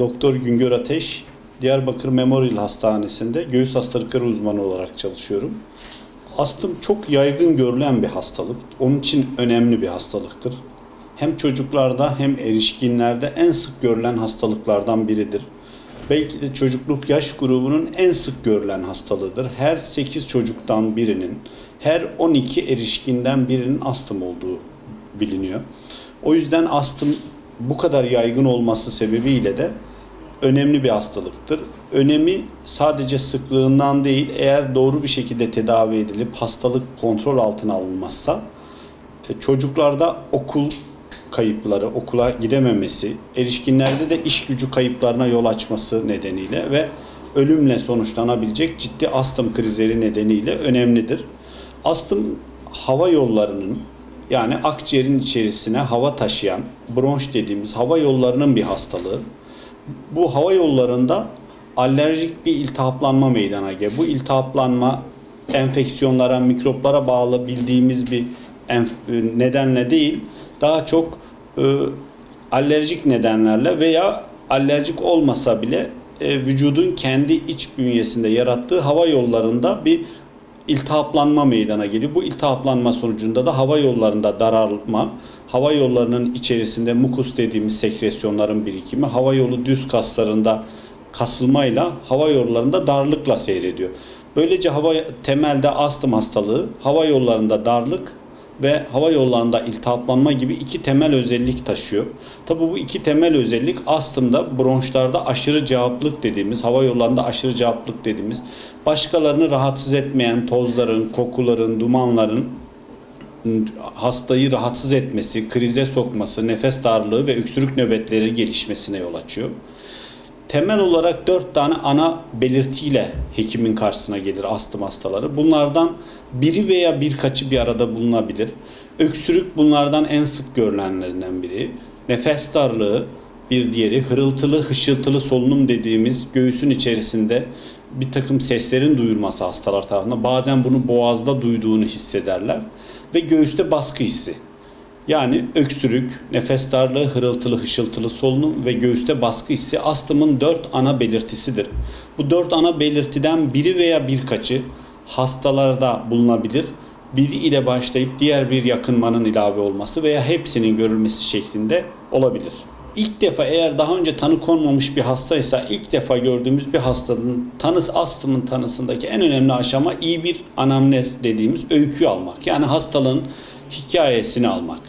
Doktor Güngör Ateş, Diyarbakır Memorial Hastanesi'nde göğüs hastalıkları uzmanı olarak çalışıyorum. Astım çok yaygın görülen bir hastalık. Onun için önemli bir hastalıktır. Hem çocuklarda hem erişkinlerde en sık görülen hastalıklardan biridir. Belki de çocukluk yaş grubunun en sık görülen hastalığıdır. Her 8 çocuktan birinin, her 12 erişkinden birinin astım olduğu biliniyor. O yüzden astım bu kadar yaygın olması sebebiyle de önemli bir hastalıktır. Önemi sadece sıklığından değil, eğer doğru bir şekilde tedavi edilip hastalık kontrol altına alınmazsa çocuklarda okul kayıpları, okula gidememesi, erişkinlerde de iş gücü kayıplarına yol açması nedeniyle ve ölümle sonuçlanabilecek ciddi astım krizleri nedeniyle önemlidir. Astım hava yollarının, yani akciğerin içerisine hava taşıyan bronş dediğimiz hava yollarının bir hastalığı. Bu hava yollarında alerjik bir iltihaplanma meydana geliyor. Bu iltihaplanma enfeksiyonlara, mikroplara bağlı bildiğimiz bir nedenle değil, daha çok alerjik nedenlerle veya alerjik olmasa bile vücudun kendi iç bünyesinde yarattığı hava yollarında bir iltihaplanma meydana geliyor. Bu iltihaplanma sonucunda da hava yollarında daralma, hava yollarının içerisinde mukus dediğimiz sekresyonların birikimi, hava yolu düz kaslarında kasılmayla hava yollarında darlıkla seyrediyor. Böylece temelde astım hastalığı hava yollarında darlık ve hava yollarında iltihaplanma gibi iki temel özellik taşıyor. Tabi bu iki temel özellik astımda, bronşlarda aşırı cevaplık dediğimiz, hava yollarında aşırı cevaplık dediğimiz, başkalarını rahatsız etmeyen tozların, kokuların, dumanların hastayı rahatsız etmesi, krize sokması, nefes darlığı ve öksürük nöbetleri gelişmesine yol açıyor. Temel olarak 4 tane ana belirtiyle hekimin karşısına gelir astım hastaları. Bunlardan biri veya birkaçı bir arada bulunabilir. Öksürük bunlardan en sık görülenlerinden biri. Nefes darlığı bir diğeri. Hırıltılı, hışıltılı solunum dediğimiz göğsün içerisinde bir takım seslerin duyulması hastalar tarafından. Bazen bunu boğazda duyduğunu hissederler. Ve göğüste baskı hissi. Yani öksürük, nefes darlığı, hırıltılı, hışıltılı solunum ve göğüste baskı hissi astımın 4 ana belirtisidir. Bu 4 ana belirtiden biri veya birkaçı hastalarda bulunabilir. Biri ile başlayıp diğer bir yakınmanın ilave olması veya hepsinin görülmesi şeklinde olabilir. İlk defa, eğer daha önce tanı konmamış bir hastaysa, ilk defa gördüğümüz bir hastanın astımın tanısındaki en önemli aşama iyi bir anamnez dediğimiz öykü almak. Yani hastalığın hikayesini almak.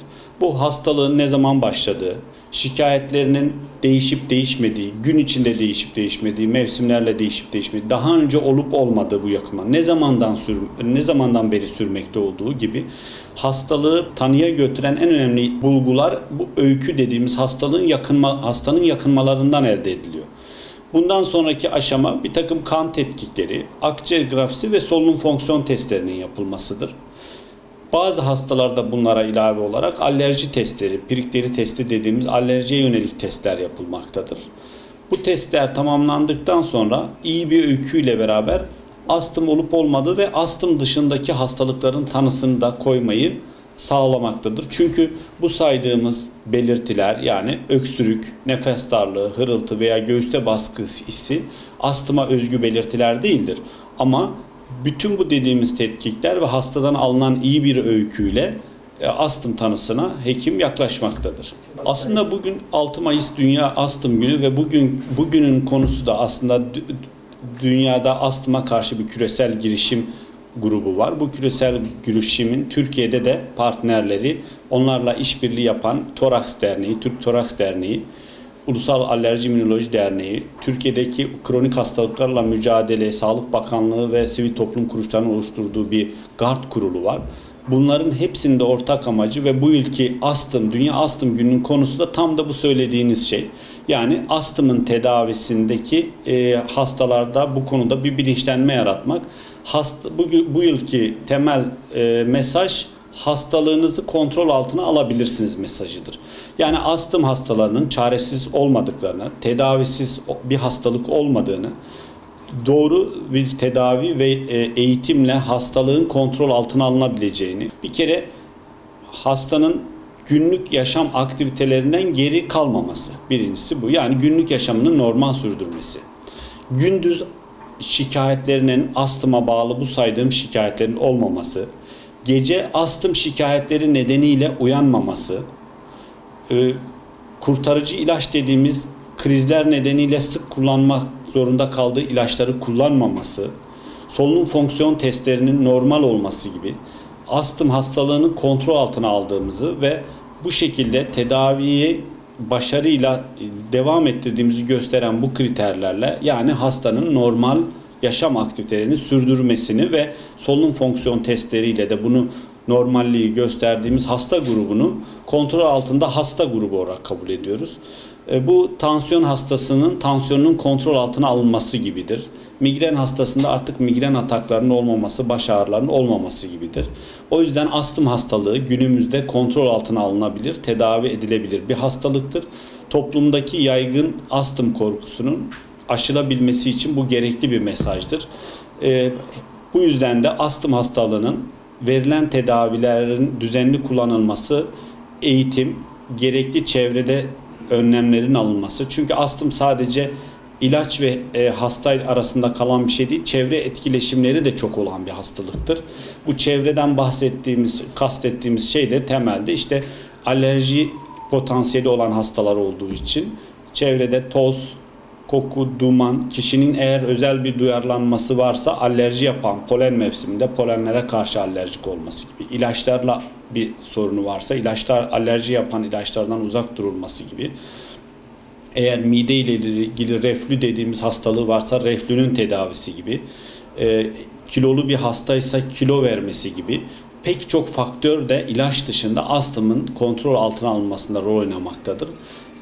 Bu hastalığın ne zaman başladığı, şikayetlerinin değişip değişmediği, gün içinde değişip değişmediği, mevsimlerle değişip değişmediği, daha önce olup olmadığı bu yakınma, ne zamandan beri sürmekte olduğu gibi hastalığı tanıya götüren en önemli bulgular bu öykü dediğimiz hastanın yakınmalarından elde ediliyor. Bundan sonraki aşama bir takım kan tetkikleri, akciğer grafisi ve solunum fonksiyon testlerinin yapılmasıdır. Bazı hastalarda bunlara ilave olarak alerji testleri, pirikleri testi dediğimiz alerjiye yönelik testler yapılmaktadır. Bu testler tamamlandıktan sonra iyi bir öyküyle beraber astım olup olmadığı ve astım dışındaki hastalıkların tanısını da koymayı sağlamaktadır. Çünkü bu saydığımız belirtiler, yani öksürük, nefes darlığı, hırıltı veya göğüste baskı hissi astıma özgü belirtiler değildir. Ama bütün bu dediğimiz tetkikler ve hastadan alınan iyi bir öyküyle astım tanısına hekim yaklaşmaktadır. Aslında bugün 6 Mayıs Dünya Astım Günü ve bugünün konusu da aslında dünyada astıma karşı bir küresel girişim grubu var. Bu küresel girişimin Türkiye'de de partnerleri, onlarla işbirliği yapan Toraks Derneği, Türk Toraks Derneği, Ulusal Alerji İmmünoloji Derneği, Türkiye'deki kronik hastalıklarla mücadele, Sağlık Bakanlığı ve sivil toplum kuruluşlarının oluşturduğu bir GARD kurulu var. Bunların hepsinde ortak amacı ve bu yılki Dünya Astım Günü'nün konusu da tam da bu söylediğiniz şey. Yani astımın tedavisindeki hastalarda bu konuda bir bilinçlenme yaratmak. Bu yılki temel mesaj, hastalığınızı kontrol altına alabilirsiniz mesajıdır. Yani astım hastalarının çaresiz olmadıklarını, tedavisiz bir hastalık olmadığını, doğru bir tedavi ve eğitimle hastalığın kontrol altına alınabileceğini, bir kere hastanın günlük yaşam aktivitelerinden geri kalmaması. Birincisi bu. Yani günlük yaşamını normal sürdürmesi. Gündüz şikayetlerinin astıma bağlı bu saydığım şikayetlerin olmaması. Gece astım şikayetleri nedeniyle uyanmaması. Kurtarıcı ilaç dediğimiz krizler nedeniyle sık kullanmak zorunda kaldığı ilaçları kullanmaması. Solunum fonksiyon testlerinin normal olması gibi astım hastalığının kontrol altına aldığımızı ve bu şekilde tedaviyi başarıyla devam ettirdiğimizi gösteren bu kriterlerle, yani hastanın normal yaşam aktivitelerini sürdürmesini ve solunum fonksiyon testleriyle de bunu normalliği gösterdiğimiz hasta grubunu kontrol altında hasta grubu olarak kabul ediyoruz. Bu tansiyon hastasının tansiyonunun kontrol altına alınması gibidir. Migren hastasında artık migren ataklarının olmaması, baş ağrılarının olmaması gibidir. O yüzden astım hastalığı günümüzde kontrol altına alınabilir, tedavi edilebilir bir hastalıktır. Toplumdaki yaygın astım korkusunun aşılabilmesi için bu gerekli bir mesajdır. Bu yüzden de astım hastalığının verilen tedavilerin düzenli kullanılması, eğitim, gerekli çevrede önlemlerin alınması. Çünkü astım sadece ilaç ve hasta arasında kalan bir şey değil, çevre etkileşimleri de çok olan bir hastalıktır. Bu çevreden kastettiğimiz şey de temelde işte alerji potansiyeli olan hastalar olduğu için çevrede toz, koku, duman, kişinin eğer özel bir duyarlanması varsa alerji yapan, polen mevsiminde polenlere karşı alerjik olması gibi, ilaçlarla bir sorunu varsa alerji yapan ilaçlardan uzak durulması gibi, eğer mide ile ilgili reflü dediğimiz hastalığı varsa reflünün tedavisi gibi, kilolu bir hastaysa kilo vermesi gibi pek çok faktör de ilaç dışında astımın kontrol altına alınmasında rol oynamaktadır.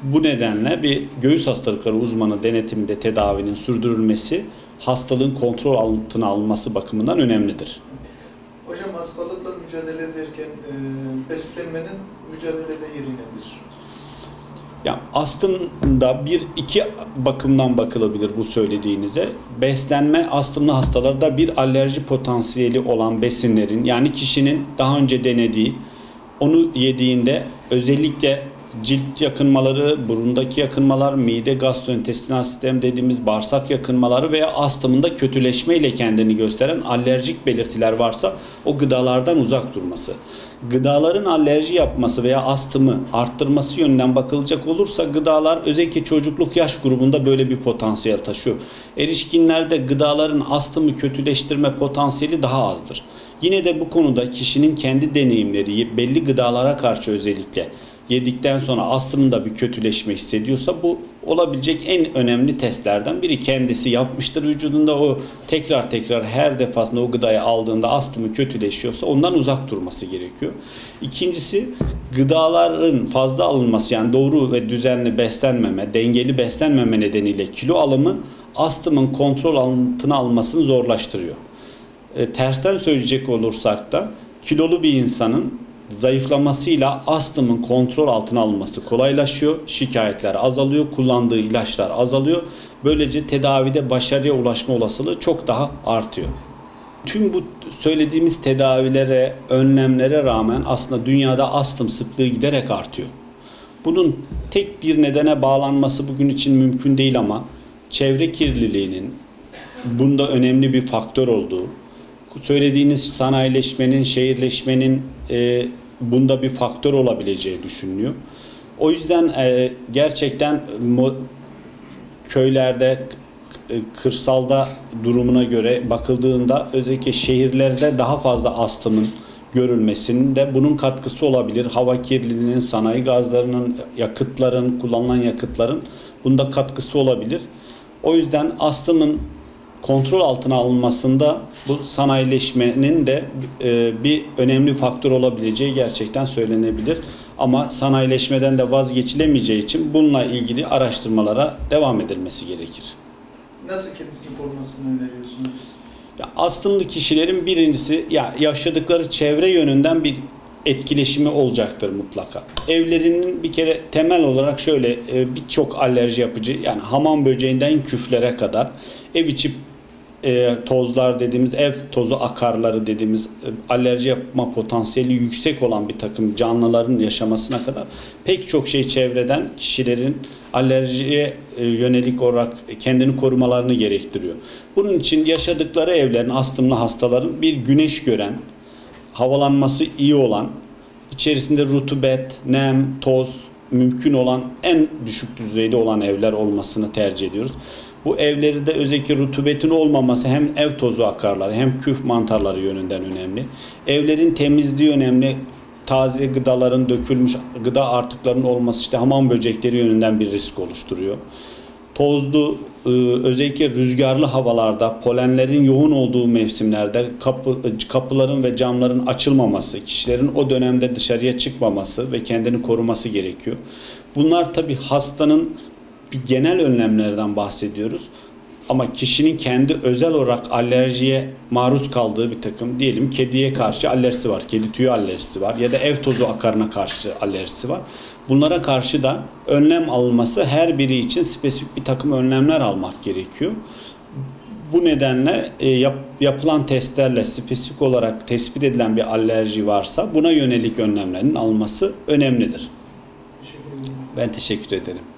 Bu nedenle bir göğüs hastalıkları uzmanı denetiminde tedavinin sürdürülmesi hastalığın kontrol altına alınması bakımından önemlidir. Hocam, hastalıkla mücadele ederken beslenmenin mücadelede yeri nedir? Ya astımda iki bakımdan bakılabilir bu söylediğinize. Beslenme astımlı hastalarda bir alerji potansiyeli olan besinlerin, yani kişinin daha önce denediği, onu yediğinde özellikle cilt yakınmaları, burundaki yakınmalar, mide gastrointestinal sistem dediğimiz bağırsak yakınmaları veya astımında kötüleşme ile kendini gösteren alerjik belirtiler varsa o gıdalardan uzak durması. Gıdaların alerji yapması veya astımı arttırması yönünden bakılacak olursa gıdalar özellikle çocukluk yaş grubunda böyle bir potansiyel taşıyor. Erişkinlerde gıdaların astımı kötüleştirme potansiyeli daha azdır. Yine de bu konuda kişinin kendi deneyimleri belli gıdalara karşı özellikle yedikten sonra astımında bir kötüleşme hissediyorsa bu olabilecek en önemli testlerden biri. Kendisi yapmıştır vücudunda, o tekrar her defasında o gıdayı aldığında astımı kötüleşiyorsa ondan uzak durması gerekiyor. İkincisi, gıdaların fazla alınması, yani doğru ve düzenli beslenmeme, dengeli beslenmeme nedeniyle kilo alımı astımın kontrol altına almasını zorlaştırıyor. Tersten söyleyecek olursak da kilolu bir insanın zayıflamasıyla astımın kontrol altına alınması kolaylaşıyor, şikayetler azalıyor, kullandığı ilaçlar azalıyor. Böylece tedavide başarıya ulaşma olasılığı çok daha artıyor. Tüm bu söylediğimiz tedavilere, önlemlere rağmen aslında dünyada astım sıklığı giderek artıyor. Bunun tek bir nedene bağlanması bugün için mümkün değil ama çevre kirliliğinin bunda önemli bir faktör olduğu, söylediğiniz sanayileşmenin, şehirleşmenin bunda bir faktör olabileceği düşünülüyor. O yüzden gerçekten köylerde, kırsalda durumuna göre bakıldığında özellikle şehirlerde daha fazla astımın görülmesinin de bunun katkısı olabilir. Hava kirliliğinin, sanayi gazlarının, kullanılan yakıtların bunda katkısı olabilir. O yüzden astımın kontrol altına alınmasında bu sanayileşmenin de bir önemli faktör olabileceği gerçekten söylenebilir. Ama sanayileşmeden de vazgeçilemeyeceği için bununla ilgili araştırmalara devam edilmesi gerekir. Nasıl kendisini korumasını öneriyorsunuz? Astımlı kişilerin birincisi yaşadıkları çevre yönünden bir etkileşimi olacaktır mutlaka. Evlerinin bir kere temel olarak şöyle birçok alerji yapıcı, yani hamam böceğinden küflere kadar ev içi tozlar dediğimiz, ev tozu akarları dediğimiz alerji yapma potansiyeli yüksek olan bir takım canlıların yaşamasına kadar pek çok şey çevreden kişilerin alerjiye yönelik olarak kendini korumalarını gerektiriyor. Bunun için yaşadıkları evlerin, astımlı hastaların bir güneş gören, havalanması iyi olan, içerisinde rutubet, nem, toz mümkün olan en düşük düzeyde olan evler olmasını tercih ediyoruz. Bu evlerde özellikle rutubetin olmaması hem ev tozu akarları hem küf mantarları yönünden önemli. Evlerin temizliği önemli. Taze gıdaların, dökülmüş gıda artıklarının olması işte hamam böcekleri yönünden bir risk oluşturuyor. Tozlu, özellikle rüzgarlı havalarda, polenlerin yoğun olduğu mevsimlerde kapıların ve camların açılmaması, kişilerin o dönemde dışarıya çıkmaması ve kendini koruması gerekiyor. Bunlar tabii hastanın bir genel önlemlerden bahsediyoruz. Ama kişinin kendi özel olarak alerjiye maruz kaldığı bir takım, diyelim kediye karşı alerjisi var, kedi tüyü alerjisi var ya da ev tozu akarına karşı alerjisi var. Bunlara karşı da önlem alınması, her biri için spesifik bir takım önlemler almak gerekiyor. Bu nedenle yapılan testlerle spesifik olarak tespit edilen bir alerji varsa buna yönelik önlemlerin alınması önemlidir. Ben teşekkür ederim.